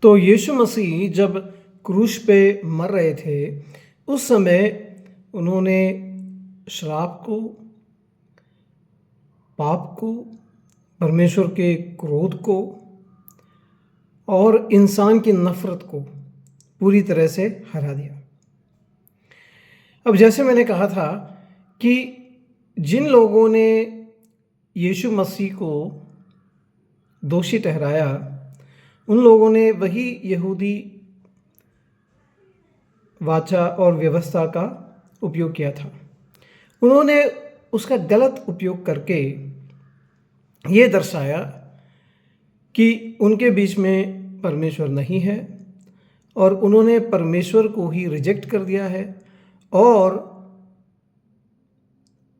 तो यीशु मसीह जब क्रूस पे मर रहे थे, उस समय उन्होंने श्राप को, पाप को, परमेश्वर के क्रोध को और इंसान की नफ़रत को पूरी तरह से हरा दिया। अब जैसे मैंने कहा था कि जिन लोगों ने यीशु मसीह को दोषी ठहराया, उन लोगों ने वही यहूदी वाचा और व्यवस्था का उपयोग किया था। उन्होंने उसका गलत उपयोग करके ये दर्शाया कि उनके बीच में परमेश्वर नहीं है और उन्होंने परमेश्वर को ही रिजेक्ट कर दिया है। और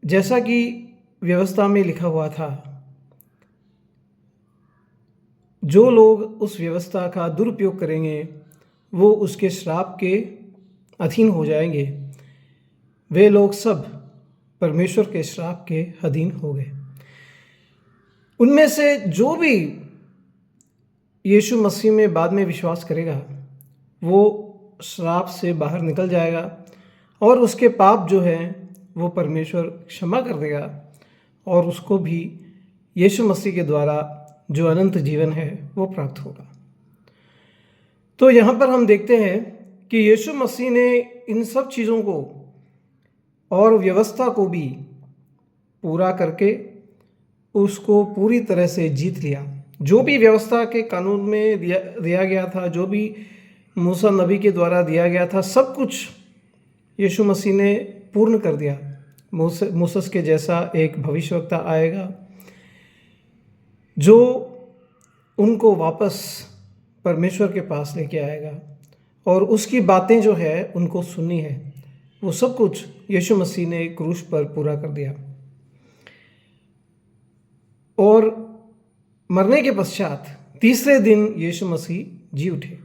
जैसा कि व्यवस्था में लिखा हुआ था, जो लोग उस व्यवस्था का दुरुपयोग करेंगे वो उसके श्राप के अधीन हो जाएंगे। वे लोग सब परमेश्वर के श्राप के अधीन हो गए। उनमें से जो भी यीशु मसीह में बाद में विश्वास करेगा वो श्राप से बाहर निकल जाएगा और उसके पाप जो है वो परमेश्वर क्षमा कर देगा और उसको भी यीशु मसीह के द्वारा जो अनंत जीवन है वो प्राप्त होगा। तो यहाँ पर हम देखते हैं कि यीशु मसीह ने इन सब चीज़ों को और व्यवस्था को भी पूरा करके उसको पूरी तरह से जीत लिया। जो भी व्यवस्था के कानून में दिया गया था, जो भी मूसा नबी के द्वारा दिया गया था, सब कुछ यीशु मसीह ने पूर्ण कर दिया। मूसा के जैसा एक भविष्यवक्ता आएगा जो उनको वापस परमेश्वर के पास लेके आएगा और उसकी बातें जो है उनको सुननी है। वो सब कुछ यीशु मसीह ने क्रूस पर पूरा कर दिया। और मरने के पश्चात तीसरे दिन यीशु मसीह जी उठे।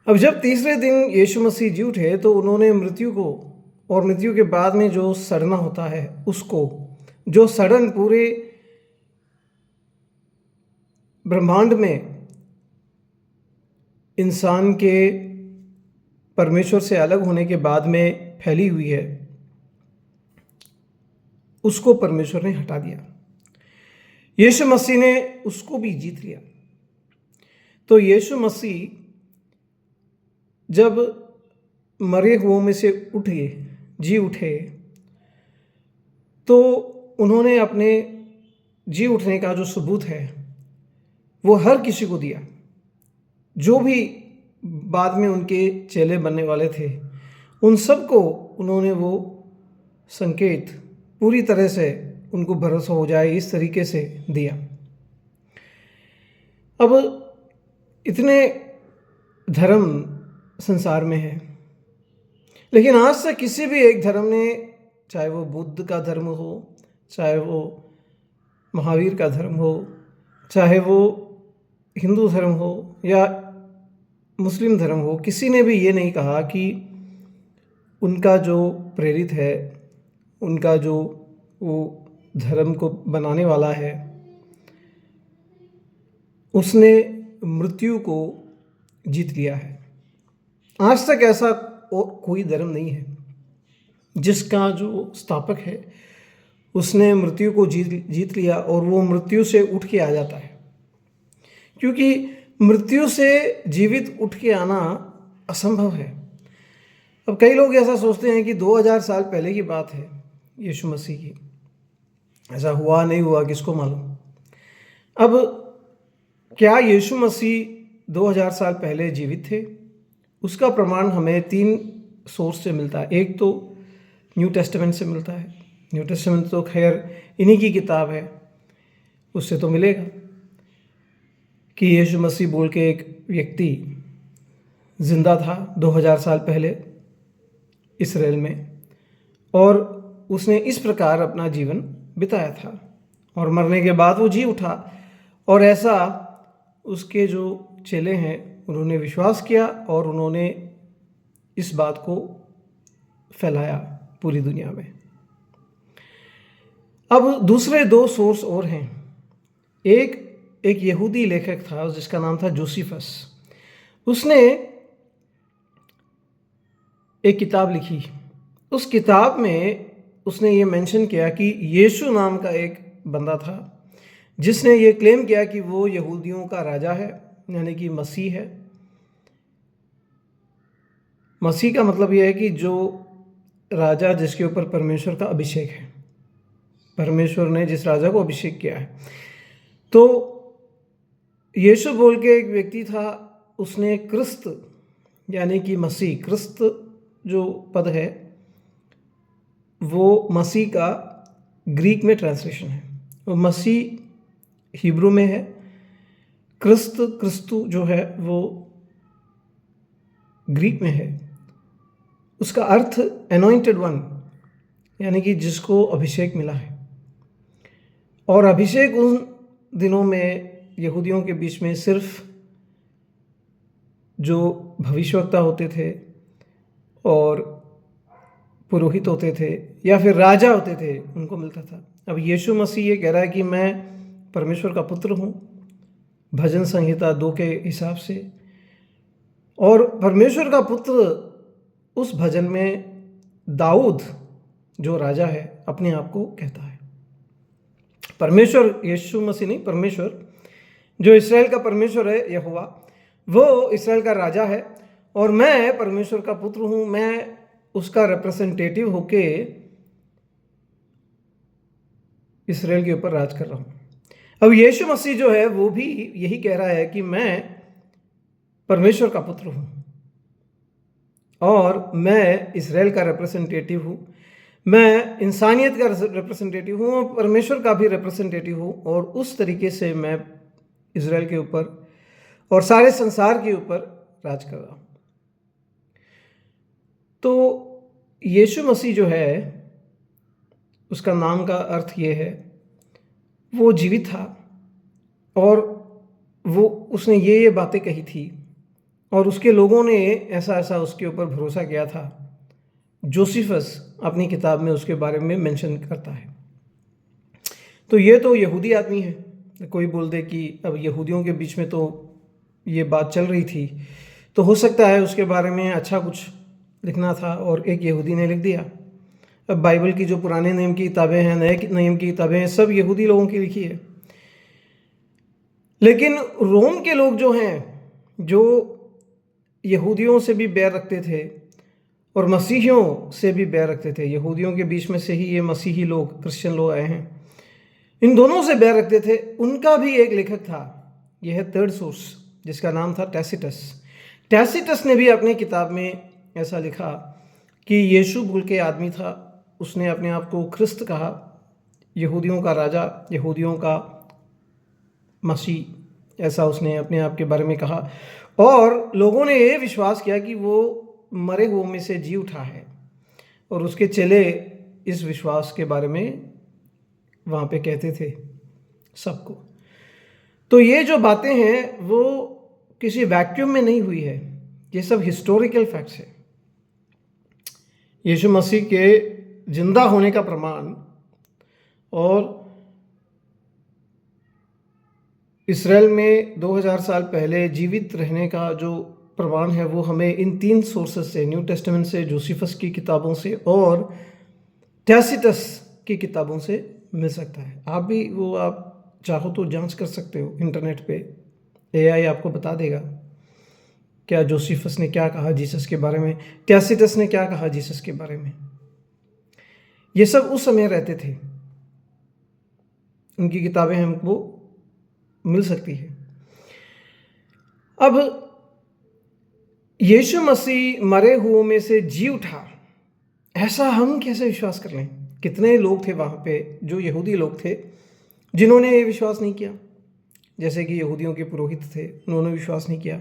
अब जब तीसरे दिन यीशु मसीह जी उठे तो उन्होंने मृत्यु को और मृत्यु के बाद में जो सड़ना होता है उसको, जो सड़न पूरे ब्रह्मांड में इंसान के परमेश्वर से अलग होने के बाद में फैली हुई है, उसको परमेश्वर ने हटा दिया। यीशु मसीह ने उसको भी जीत लिया। तो यीशु मसीह जब मरे हुओं में से जी उठे तो उन्होंने अपने जी उठने का जो सबूत है वो हर किसी को दिया। जो भी बाद में उनके चेले बनने वाले थे उन सबको उन्होंने वो संकेत पूरी तरह से उनको भरोसा हो जाए इस तरीके से दिया। अब इतने धर्म संसार में है, लेकिन आज तक किसी भी एक धर्म ने, चाहे वो बुद्ध का धर्म हो, चाहे वो महावीर का धर्म हो, चाहे वो हिंदू धर्म हो या मुस्लिम धर्म हो, किसी ने भी ये नहीं कहा कि उनका जो प्रेरित है, उनका जो वो धर्म को बनाने वाला है, उसने मृत्यु को जीत लिया है। आज तक ऐसा कोई धर्म नहीं है जिसका जो स्थापक है उसने मृत्यु को जीत लिया और वो मृत्यु से उठ के आ जाता है। क्योंकि मृत्यु से जीवित उठ के आना असंभव है। अब कई लोग ऐसा सोचते हैं कि 2000 साल पहले की बात है यीशु मसीह की, ऐसा हुआ नहीं हुआ किसको मालूम। अब क्या यीशु मसीह 2000 साल पहले जीवित थे? उसका प्रमाण हमें 3 सोर्स से मिलता है। एक तो न्यू टेस्टामेंट से मिलता है। न्यू टेस्टामेंट तो खैर इन्हीं की किताब है, उससे तो मिलेगा कि यीशु मसीह बोल के एक व्यक्ति जिंदा था 2000 साल पहले इसराइल में और उसने इस प्रकार अपना जीवन बिताया था और मरने के बाद वो जी उठा। और ऐसा उसके जो चेले हैं उन्होंने विश्वास किया और उन्होंने इस बात को फैलाया पूरी दुनिया में। अब दूसरे 2 सोर्स और हैं। एक एक यहूदी लेखक था जिसका नाम था जोसिफस। उसने एक किताब लिखी। उस किताब में उसने ये मेंशन किया कि यीशु नाम का एक बंदा था जिसने ये क्लेम किया कि वो यहूदियों का राजा है, यानी कि मसीह है। मसीह का मतलब यह है कि जो राजा जिसके ऊपर परमेश्वर का अभिषेक है, परमेश्वर ने जिस राजा को अभिषेक किया है। तो यीशु बोल के एक व्यक्ति था, उसने क्रिस्त यानी कि मसीह, क्रिस्त जो पद है वो मसीह का ग्रीक में ट्रांसलेशन है, वो मसीह हिब्रू में है, क्रिस्त क्रिस्तु जो है वो ग्रीक में है। उसका अर्थ एनॉइंटेड वन, यानी कि जिसको अभिषेक मिला है। और अभिषेक उन दिनों में यहूदियों के बीच में सिर्फ जो भविष्यवक्ता होते थे और पुरोहित होते थे या फिर राजा होते थे उनको मिलता था। अब यीशु मसीह ये कह रहा है कि मैं परमेश्वर का पुत्र हूँ, भजन संहिता 2 के हिसाब से। और परमेश्वर का पुत्र उस भजन में दाऊद जो राजा है अपने आप को कहता है। परमेश्वर, यीशु मसीह नहीं, परमेश्वर जो इस्राएल का परमेश्वर है, यहोवा, वो इस्राएल का राजा है और मैं परमेश्वर का पुत्र हूँ, मैं उसका रिप्रेजेंटेटिव होके इस्राएल के ऊपर राज कर रहा हूँ। अब यीशु मसीह जो है वो भी यही कह रहा है कि मैं परमेश्वर का पुत्र हूँ और मैं इस्राएल का रिप्रेजेंटेटिव हूँ, मैं इंसानियत का रिप्रेजेंटेटिव हूँ और परमेश्वर का भी रिप्रेजेंटेटिव हूँ। और उस तरीके से मैं इस्राएल के ऊपर और सारे संसार के ऊपर राज कर रहा हूँ। तो यीशु मसीह जो है उसका नाम का अर्थ ये है, वो जीवित था और वो उसने ये बातें कही थी और उसके लोगों ने ऐसा ऐसा उसके ऊपर भरोसा किया था। जोसिफस अपनी किताब में उसके बारे में मेंशन करता है। तो ये तो यहूदी आदमी है। कोई बोल दे कि अब यहूदियों के बीच में तो ये बात चल रही थी, तो हो सकता है उसके बारे में अच्छा कुछ लिखना था और एक यहूदी ने लिख दिया। अब बाइबल की जो पुराने नियम की किताबें हैं, नए नियम की किताबें हैं, सब यहूदी लोगों की लिखी है। लेकिन रोम के लोग जो हैं, जो यहूदियों से भी बैर रखते थे और मसीहियों से भी बैर रखते थे, यहूदियों के बीच में से ही ये मसीही लोग, क्रिश्चियन लोग आए हैं, इन दोनों से बैर रखते थे, उनका भी एक लेखक था। यह है थर्ड सोर्स, जिसका नाम था टैसिटस। टैसिटस ने भी अपनी किताब में ऐसा लिखा कि यीशु बोल के आदमी था, उसने अपने आप को ख्रिस्त कहा, यहूदियों का राजा, यहूदियों का मसीह, ऐसा उसने अपने आप के बारे में कहा। और लोगों ने ये विश्वास किया कि वो मरे हुओं में से जी उठा है और उसके चेले इस विश्वास के बारे में वहाँ पे कहते थे सबको। तो ये जो बातें हैं वो किसी वैक्यूम में नहीं हुई है, ये सब हिस्टोरिकल फैक्ट्स है। यीशु मसीह के जिंदा होने का प्रमाण और इस्राएल में 2000 साल पहले जीवित रहने का जो प्रमाण है वो हमें इन 3 सोर्सेस से, न्यू टेस्टामेंट से, जोसिफस की किताबों से और टैसिटस की किताबों से मिल सकता है। आप भी वो आप चाहो तो जांच कर सकते हो इंटरनेट पे, AI आपको बता देगा क्या जोसिफस ने क्या कहा जीसस के बारे में, टैसिटस ने क्या कहा जीसस के बारे में। ये सब उस समय रहते थे, उनकी किताबें हमको मिल सकती है। अब यीशु मसीह मरे हुओं में से जी उठा, ऐसा हम कैसे विश्वास कर लें? कितने लोग थे वहाँ पे जो यहूदी लोग थे जिन्होंने ये विश्वास नहीं किया। जैसे कि यहूदियों के पुरोहित थे, उन्होंने विश्वास नहीं किया।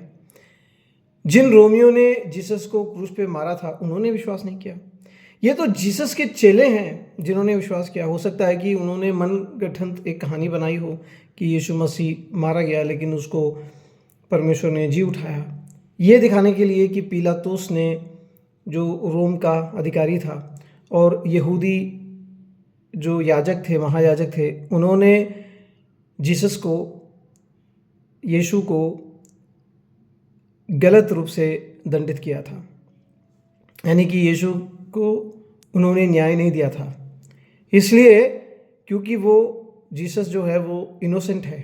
जिन रोमियों ने जीसस को क्रूस पे मारा था उन्होंने विश्वास नहीं किया। ये तो जीसस के चेले हैं जिन्होंने विश्वास किया। हो सकता है कि उन्होंने मन गठन एक कहानी बनाई हो कि यीशु मसीह मारा गया लेकिन उसको परमेश्वर ने जी उठाया, ये दिखाने के लिए कि पिलातुस ने, जो रोम का अधिकारी था, और यहूदी जो याजक थे, महायाजक थे, उन्होंने जीसस को यीशु को गलत रूप से दंडित किया था, यानी कि यीशु को उन्होंने न्याय नहीं दिया था। इसलिए क्योंकि वो जीसस जो है वो इनोसेंट है,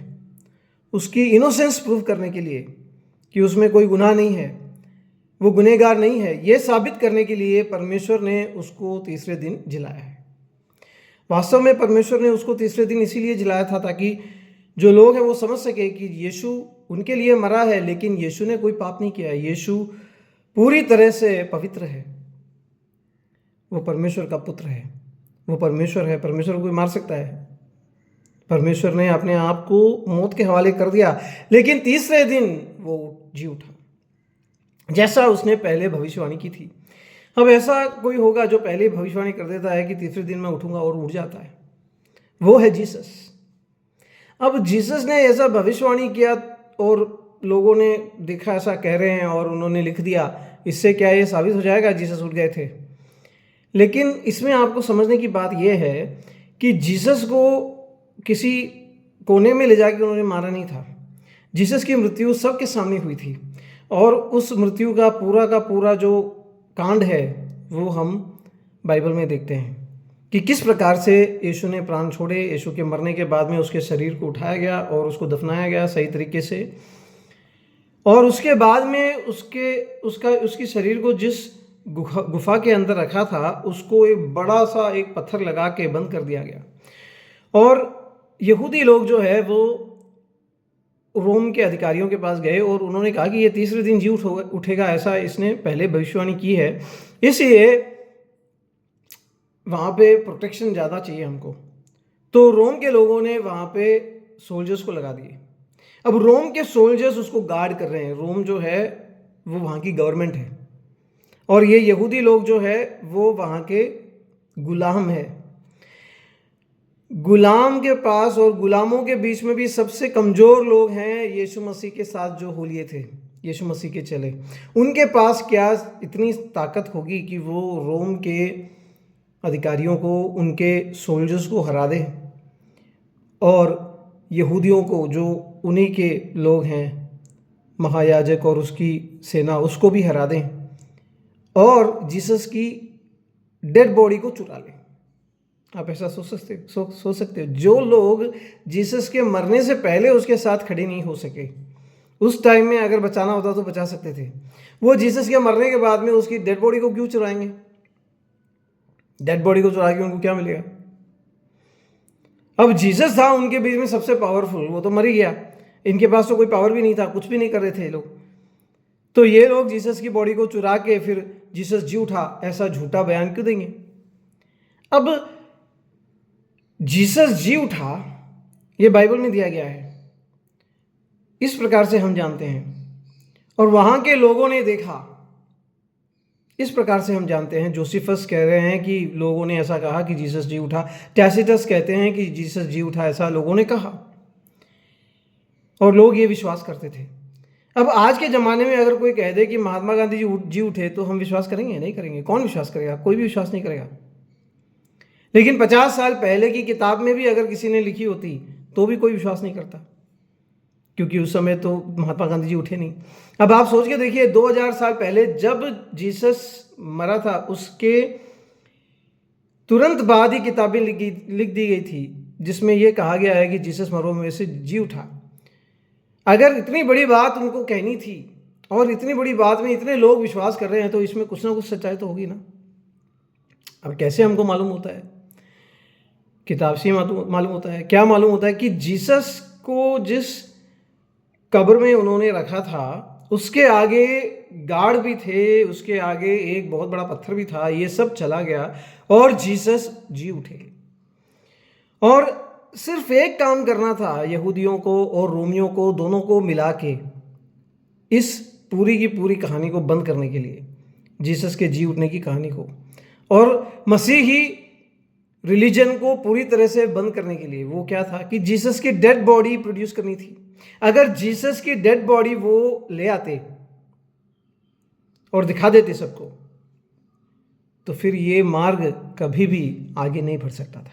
उसकी इनोसेंस प्रूव करने के लिए कि उसमें कोई गुनाह नहीं है, वो गुनहगार नहीं है, ये साबित करने के लिए परमेश्वर ने उसको तीसरे दिन जिलाया है। वास्तव में परमेश्वर ने उसको तीसरे दिन इसीलिए जिलाया था ताकि जो लोग हैं वो समझ सके कि यीशु उनके लिए मरा है, लेकिन यीशु ने कोई पाप नहीं किया। यीशु पूरी तरह से पवित्र है, वो परमेश्वर का पुत्र है, वो परमेश्वर है। परमेश्वर को कोई मार सकता है? परमेश्वर ने अपने आप को मौत के हवाले कर दिया, लेकिन तीसरे दिन वो जी उठा, जैसा उसने पहले भविष्यवाणी की थी। अब ऐसा कोई होगा जो पहले भविष्यवाणी कर देता है कि तीसरे दिन मैं उठूंगा और उठ जाता है, वो है जीसस। अब जीसस ने ऐसा भविष्यवाणी किया और लोगों ने देखा ऐसा कह रहे हैं और उन्होंने लिख दिया, इससे क्या ये साबित हो जाएगा जीसस उठ गए थे? लेकिन इसमें आपको समझने की बात यह है कि जीसस को किसी कोने में ले जाकर उन्होंने मारा नहीं था। जीसस की मृत्यु सबके सामने हुई थी और उस मृत्यु का पूरा जो कांड है वो हम बाइबल में देखते हैं कि किस प्रकार से यीशु ने प्राण छोड़े। यीशु के मरने के बाद में उसके शरीर को उठाया गया और उसको दफनाया गया सही तरीके से, और उसके बाद में उसकी शरीर को जिस गुफा के अंदर रखा था उसको एक बड़ा सा एक पत्थर लगा के बंद कर दिया गया। और यहूदी लोग जो है वो रोम के अधिकारियों के पास गए और उन्होंने कहा कि ये तीसरे दिन जी उठेगा, ऐसा इसने पहले भविष्यवाणी की है, इसलिए वहाँ पे प्रोटेक्शन ज़्यादा चाहिए हमको। तो रोम के लोगों ने वहाँ पे सोल्जर्स को लगा दिए। अब रोम के सोल्जर्स उसको गार्ड कर रहे हैं। रोम जो है वो वहाँ की गवर्नमेंट है और ये यहूदी लोग जो है वो वहाँ के गुलाम है। गुलाम के पास और गुलामों के बीच में भी सबसे कमज़ोर लोग हैं यीशु मसीह के साथ जो होलिये थे, यीशु मसीह के चले। उनके पास क्या इतनी ताकत होगी कि वो रोम के अधिकारियों को, उनके सोल्जर्स को हरा दे और यहूदियों को जो उन्हीं के लोग हैं, महायाजक और उसकी सेना, उसको भी हरा दें और जीसस की डेड बॉडी को चुरा लें। आप ऐसा सोच सकते हो? जो लोग जीसस के मरने से पहले उसके साथ खड़े नहीं हो सके, उस टाइम में अगर बचाना होता तो बचा सकते थे, वो जीसस के मरने के बाद में उसकी डेड बॉडी को क्यों चुराएंगे? डेड बॉडी को चुरा के उनको क्या मिलेगा? अब जीसस था उनके बीच में सबसे पावरफुल, वो तो मर ही गया, इनके पास तो कोई पावर भी नहीं था, कुछ भी नहीं कर रहे थे लोग। तो ये लोग जीसस की बॉडी को चुरा के फिर जीसस जी उठा ऐसा झूठा बयान क्यों देंगे? अब जीसस जी उठा ये बाइबल में दिया गया है, इस प्रकार से हम जानते हैं, और वहां के लोगों ने देखा, इस प्रकार से हम जानते हैं। जोसेफस कह रहे हैं कि लोगों ने ऐसा कहा कि जीसस जी उठा। टैसिटस कहते हैं कि जीसस जी उठा, ऐसा लोगों ने कहा और लोग ये विश्वास करते थे। अब आज के ज़माने में अगर कोई कह दे कि महात्मा गांधी जी उठे तो हम विश्वास करेंगे? नहीं करेंगे। कौन विश्वास करेगा? कोई भी विश्वास नहीं करेगा। लेकिन 50 साल पहले की किताब में भी अगर किसी ने लिखी होती तो भी कोई विश्वास नहीं करता, क्योंकि उस समय तो महात्मा गांधी जी उठे नहीं। अब आप सोच के देखिए, 2000 साल पहले जब जीसस मरा था उसके तुरंत बाद ही किताबें लिख दी गई थी जिसमें यह कहा गया है कि जीसस मरों में से जी उठा। अगर इतनी बड़ी बात उनको कहनी थी और इतनी बड़ी बात में इतने लोग विश्वास कर रहे हैं तो इसमें कुछ ना कुछ सच्चाई तो होगी ना। अब कैसे हमको मालूम होता है? किताब से मालूम होता है। क्या मालूम होता है? कि जीसस को जिस कब्र में उन्होंने रखा था उसके आगे गार्ड भी थे, उसके आगे एक बहुत बड़ा पत्थर भी था, ये सब चला गया और जीसस जी उठे। और सिर्फ एक काम करना था यहूदियों को और रोमियों को, दोनों को मिला के इस पूरी की पूरी कहानी को बंद करने के लिए, जीसस के जी उठने की कहानी को और मसीही रिलीजन को पूरी तरह से बंद करने के लिए। वो क्या था कि जीसस की डेड बॉडी प्रोड्यूस करनी थी। अगर जीसस की डेड बॉडी वो ले आते और दिखा देते सबको, तो फिर ये मार्ग कभी भी आगे नहीं बढ़ सकता था।